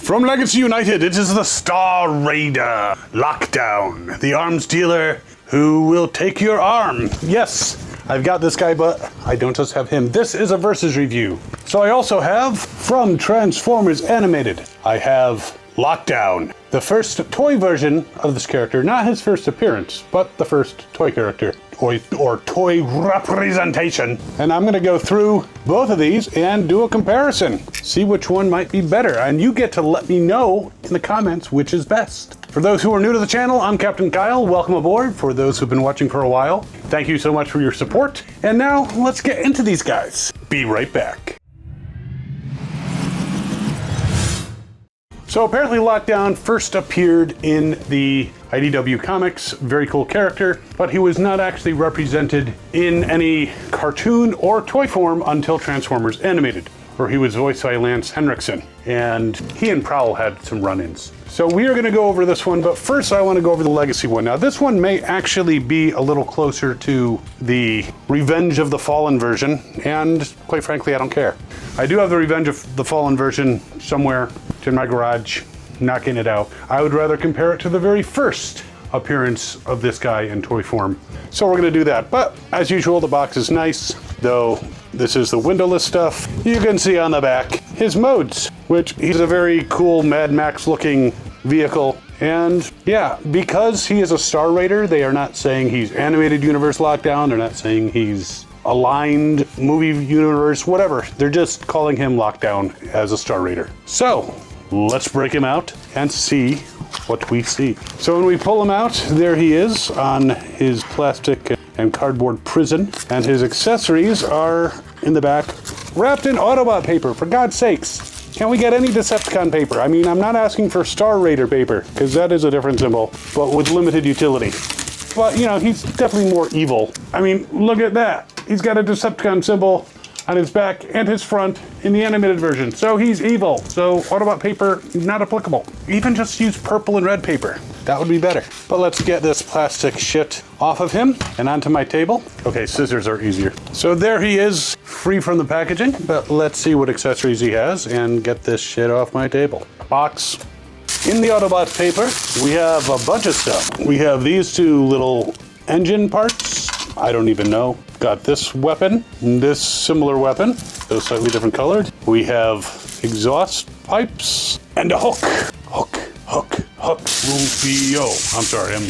From Legacy United, it is the Star Raider Lockdown, the arms dealer who will take your arm. Yes, I've got this guy, but I don't just have him. This is a versus review. So I also have, from Transformers Animated, I have Lockdown, the first toy version of this character, not his first appearance, but the first toy character, or toy representation. And I'm gonna go through both of these and do a comparison, see which one might be better. And you get to let me know in the comments which is best. For those who are new to the channel, I'm Captain Kyle. Welcome aboard. For those who've been watching for a while, thank you so much for your support. And now let's get into these guys. Be right back. So apparently Lockdown first appeared in the IDW comics, very cool character, but he was not actually represented in any cartoon or toy form until Transformers Animated, where he was voiced by Lance Henriksen, and he and Prowl had some run-ins. So we are gonna go over this one, but first I wanna go over the Legacy one. Now this one may actually be a little closer to the Revenge of the Fallen version, and quite frankly, I don't care. I do have the Revenge of the Fallen version somewhere in my garage, not getting it out. I would rather compare it to the very first appearance of this guy in toy form. So we're gonna do that. But as usual, the box is nice, though this is the windowless stuff. You can see on the back his modes, which he's a very cool Mad Max looking vehicle. And yeah, because he is a Star Raider, they are not saying he's Animated Universe Lockdown. They're not saying he's aligned movie universe, whatever. They're just calling him Lockdown as a Star Raider. So let's break him out and see what we see. So when we pull him out, there he is on his plastic and cardboard prison, and his accessories are in the back, wrapped in Autobot paper, for God's sakes. Can't we get any Decepticon paper? I mean, I'm not asking for Star Raider paper, because that is a different symbol, but with limited utility. But, you know, he's definitely more evil. I mean, look at that. He's got a Decepticon symbol on his back and his front in the animated version. So he's evil. So Autobot paper, not applicable. Even just use purple and red paper. That would be better. But let's get this plastic shit off of him and onto my table. Okay, scissors are easier. So there he is, free from the packaging. But let's see what accessories he has and get this shit off my table. Box. In the Autobot paper, we have a bunch of stuff. We have these two little engine parts. I don't even know. Got this weapon, this similar weapon, though slightly different colored. We have exhaust pipes and a hook. Hook. Rufio. I'm sorry, I'm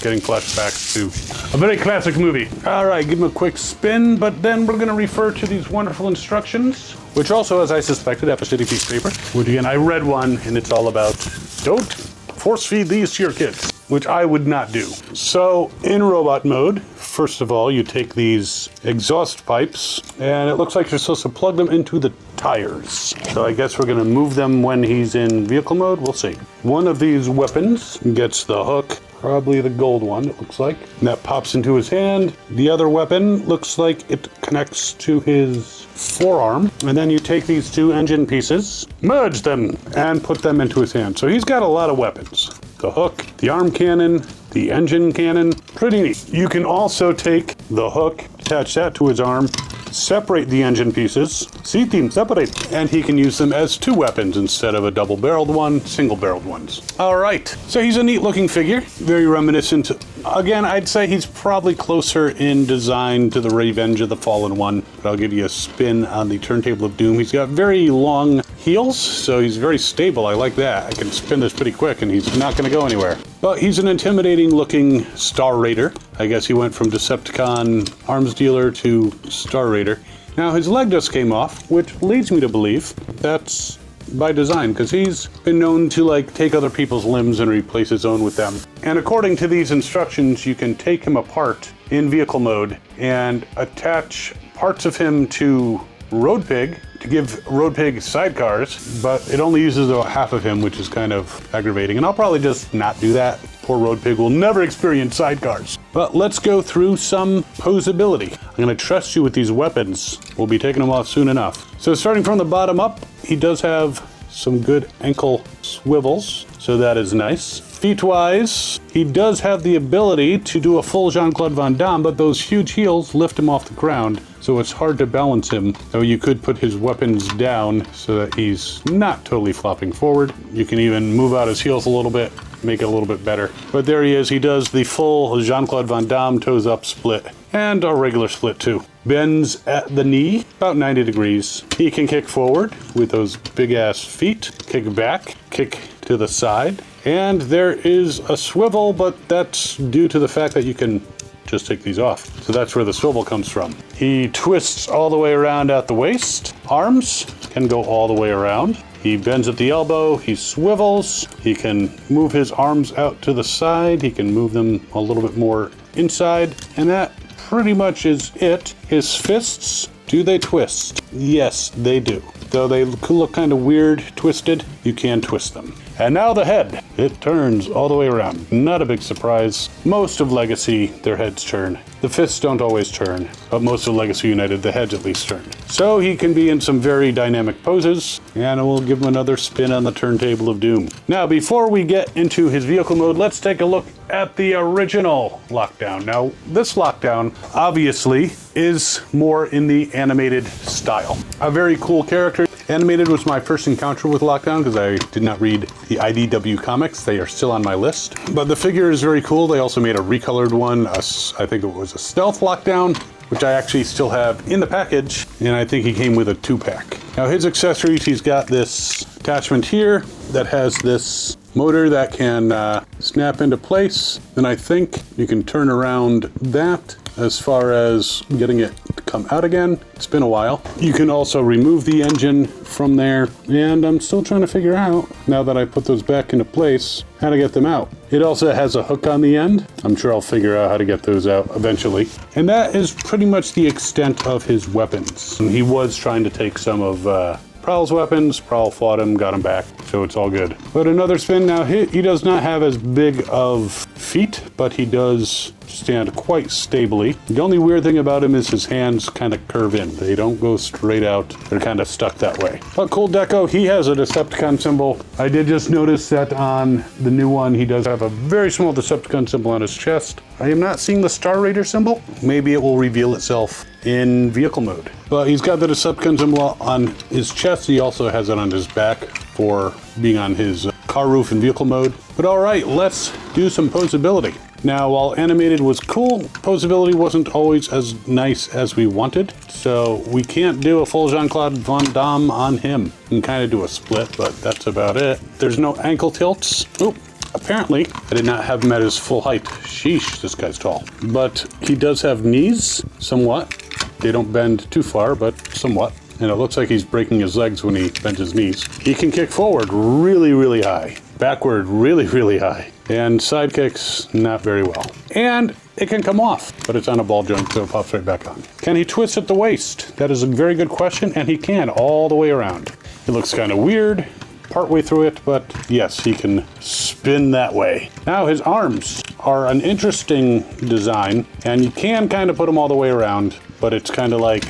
getting flashbacks to a very classic movie. All right, give him a quick spin, but then we're gonna refer to these wonderful instructions, which also, as I suspected, have a shitty piece of paper, which again, I read one and it's all about, don't force feed these to your kids, which I would not do. So in robot mode, first of all, you take these exhaust pipes and it looks like you're supposed to plug them into the tires. So I guess we're gonna move them when he's in vehicle mode, we'll see. One of these weapons gets the hook, probably the gold one, it looks like. And that pops into his hand. The other weapon looks like it connects to his forearm. And then you take these two engine pieces, merge them, and put them into his hand. So he's got a lot of weapons. The hook, the arm cannon, the engine cannon, pretty neat. You can also take the hook, attach that to his arm, separate the engine pieces, see team separate, and he can use them as two weapons instead of a double-barreled one, single-barreled ones. All right, so he's a neat-looking figure, very reminiscent. Again, I'd say he's probably closer in design to the Revenge of the Fallen one, but I'll give you a spin on the Turntable of Doom. He's got very long heels, so he's very stable. I like that. I can spin this pretty quick and he's not gonna go anywhere. But he's an intimidating looking Star Raider. I guess he went from Decepticon arms dealer to Star Raider. Now his leg just came off, which leads me to believe that's by design, because he's been known to like take other people's limbs and replace his own with them. And according to these instructions, you can take him apart in vehicle mode and attach parts of him to Road Pig to give Road Pig sidecars, but it only uses about half of him, which is kind of aggravating. And I'll probably just not do that. Poor Road Pig will never experience sidecars. But let's go through some posability. I'm gonna trust you with these weapons. We'll be taking them off soon enough. So starting from the bottom up, he does have some good ankle swivels, so that is nice. Feet-wise, he does have the ability to do a full Jean-Claude Van Damme, but those huge heels lift him off the ground, so it's hard to balance him. So you could put his weapons down so that he's not totally flopping forward. You can even move out his heels a little bit, make it a little bit better. But there he is. He does the full Jean-Claude Van Damme toes up split, and a regular split too. Bends at the knee, about 90 degrees. He can kick forward with those big ass feet, kick back, kick to the side, and there is a swivel, but that's due to the fact that you can just take these off. So that's where the swivel comes from. He twists all the way around at the waist. Arms can go all the way around. He bends at the elbow, he swivels, he can move his arms out to the side, he can move them a little bit more inside, and that pretty much is it. His fists, do they twist? Yes, they do. Though they look kind of weird twisted, you can twist them. And now the head. It turns all the way around. Not a big surprise. Most of Legacy, their heads turn. The fists don't always turn, but most of Legacy United, the heads at least turn. So he can be in some very dynamic poses, and we'll give him another spin on the turntable of doom. Now, before we get into his vehicle mode, let's take a look at the original Lockdown. Now, this Lockdown, obviously, is more in the animated style. A very cool character. Animated was my first encounter with Lockdown because I did not read the IDW comics. They are still on my list. But the figure is very cool. They also made a recolored one. I think it was a stealth Lockdown, which I actually still have in the package. And I think he came with a 2-pack. Now his accessories, he's got this attachment here that has this motor that can snap into place. And I think you can turn around that as far as getting it to come out again. It's been a while. You can also remove the engine from there, and I'm still trying to figure out, now that I put those back into place, how to get them out. It also has a hook on the end. I'm sure I'll figure out how to get those out eventually. And that is pretty much the extent of his weapons. And he was trying to take some of Prowl's weapons. Prowl fought him, got him back, so it's all good. But another spin. Now he does not have as big of feet, but he does stand quite stably. The only weird thing about him is his hands kind of curve in. They don't go straight out. They're kind of stuck that way. But cool deco. He has a Decepticon symbol. I did just notice that on the new one, he does have a very small Decepticon symbol on his chest. I am not seeing the Star Raider symbol. Maybe it will reveal itself in vehicle mode. But he's got the Decepticon symbol on his chest. He also has it on his back for being on his car roof in vehicle mode. But all right, let's do some posability. Now, while animated was cool, posability wasn't always as nice as we wanted. So we can't do a full Jean-Claude Van Damme on him. We can kind of do a split, but that's about it. There's no ankle tilts. Oop. Apparently, I did not have him at his full height. Sheesh, this guy's tall. But he does have knees, somewhat. They don't bend too far, but somewhat. And it looks like he's breaking his legs when he bends his knees. He can kick forward really, really high. Backward really, really high. And side kicks, not very well. And it can come off, but it's on a ball joint, so it pops right back on. Can he twist at the waist? That is a very good question, and he can all the way around. It looks kind of weird partway through it, but yes, he can spin that way. Now his arms are an interesting design, and you can kind of put them all the way around, but it's kind of like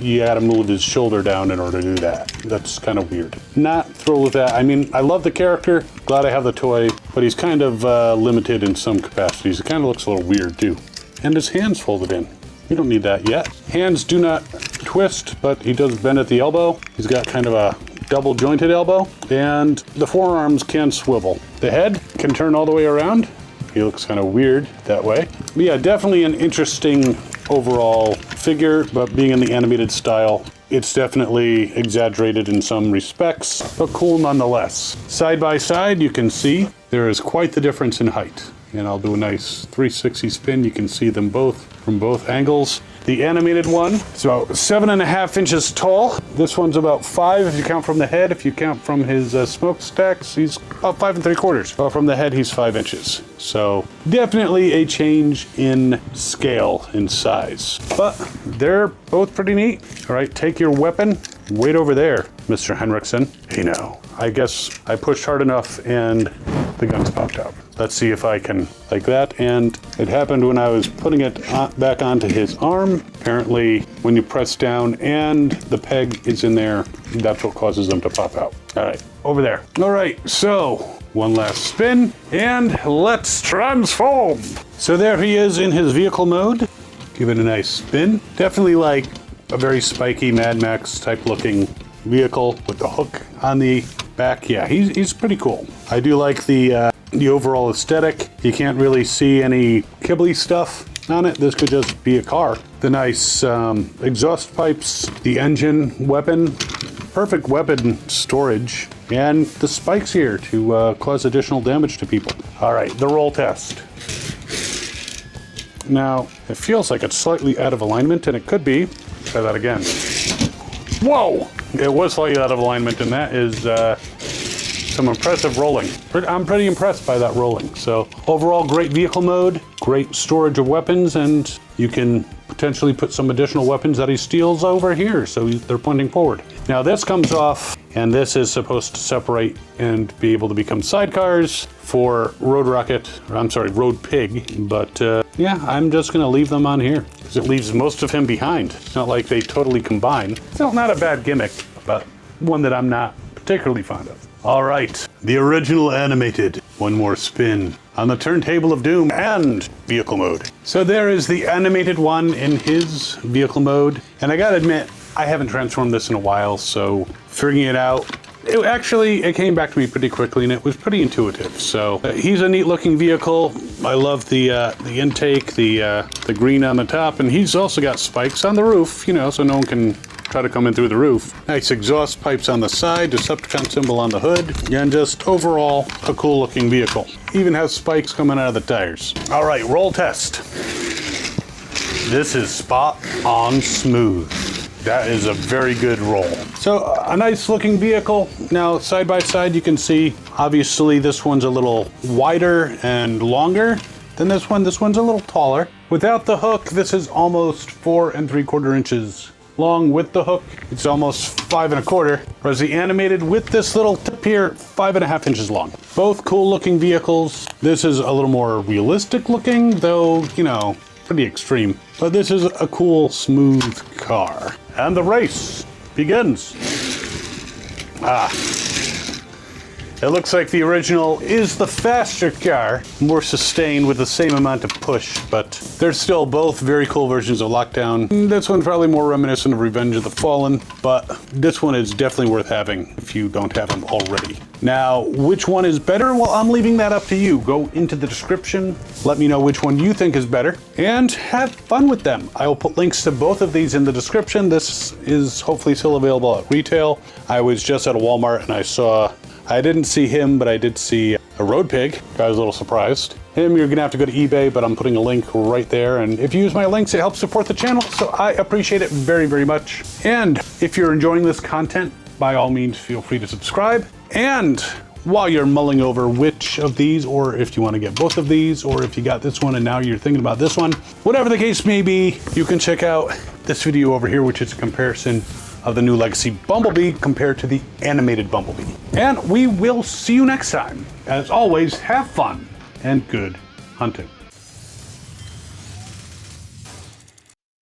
you gotta move his shoulder down in order to do that. That's kind of weird. Not thrilled with that. I mean, I love the character, glad I have the toy, but he's kind of limited in some capacities. It kind of looks a little weird too. And his hands folded in. You don't need that yet. Hands do not twist, but he does bend at the elbow. He's got kind of a double jointed elbow, and the forearms can swivel. The head can turn all the way around. He looks kind of weird that way. But yeah, definitely an interesting overall figure, but being in the animated style, it's definitely exaggerated in some respects, but cool nonetheless. Side by side, you can see there is quite the difference in height. And I'll do a nice 360 spin. You can see them both from both angles. The animated one is about 7.5 inches tall. This one's about 5 if you count from the head. If you count from his smokestacks, he's about 5 3/4. Well, from the head, he's 5 inches. So definitely a change in scale, in size. But they're both pretty neat. All right, take your weapon. Wait over there, Mr. Henriksen. Hey now, I guess I pushed hard enough and the guns popped out. Let's see if I can, like that. And it happened when I was putting it back onto his arm. Apparently, when you press down and the peg is in there, that's what causes them to pop out. All right. over there. All right, so one last spin and let's transform. So there he is in his vehicle mode. Give it a nice spin. Definitely like a very spiky Mad Max type looking vehicle with the hook on the back. Yeah, he's pretty cool. I do like the overall aesthetic. You can't really see any Ghibli stuff on it. This could just be a car. The nice exhaust pipes, the engine, weapon, perfect weapon storage, and the spikes here to cause additional damage to people. All right, the roll test. Now, it feels like it's slightly out of alignment, and it could be. Try that again. Whoa! It was slightly out of alignment, and that is some impressive rolling. I'm pretty impressed by that rolling. So overall, great vehicle mode, great storage of weapons, and you can potentially put some additional weapons that he steals over here, so they're pointing forward. Now this comes off, and this is supposed to separate and be able to become sidecars for Road Pig, but yeah, I'm just gonna leave them on here, because it leaves most of him behind. It's not like they totally combine. It's not a bad gimmick, but one that I'm not particularly fond of. All right, the original animated. One more spin on the turntable of doom and vehicle mode. So there is the animated one in his vehicle mode. And I gotta admit, I haven't transformed this in a while, so figuring it out, it came back to me pretty quickly, and it was pretty intuitive. So he's a neat looking vehicle. I love the intake, the green on the top, and he's also got spikes on the roof, you know, so no one can try to come in through the roof. Nice exhaust pipes on the side, Decepticon symbol on the hood, and just overall a cool looking vehicle. Even has spikes coming out of the tires. All right, roll test. This is spot on smooth. That is a very good roll. So a nice looking vehicle. Now side by side you can see, obviously this one's a little wider and longer than this one. This one's a little taller. Without the hook, this is almost 4 3/4 inches long. With the hook, it's almost 5 1/4. Whereas the animated with this little tip here, 5 1/2 inches long. Both cool looking vehicles. This is a little more realistic looking, though, you know, pretty extreme. But this is a cool, smooth car. And the race begins. It looks like the original is the faster car, more sustained with the same amount of push, but they're still both very cool versions of Lockdown. This one's probably more reminiscent of Revenge of the Fallen, but this one is definitely worth having if you don't have them already. Now, which one is better? Well, I'm leaving that up to you. Go into the description, let me know which one you think is better, and have fun with them. I will put links to both of these in the description. This is hopefully still available at retail. I was just at a Walmart and I didn't see him, but I did see a Road Pig. I was a little surprised. Him, you're gonna have to go to eBay, but I'm putting a link right there. And if you use my links, it helps support the channel, so I appreciate it very, very much. And if you're enjoying this content, by all means, feel free to subscribe. And while you're mulling over which of these, or if you want to get both of these, or if you got this one and now you're thinking about this one, whatever the case may be, you can check out this video over here, which is a comparison of the new Legacy Bumblebee compared to the animated Bumblebee. And we will see you next time. As always, have fun and good hunting.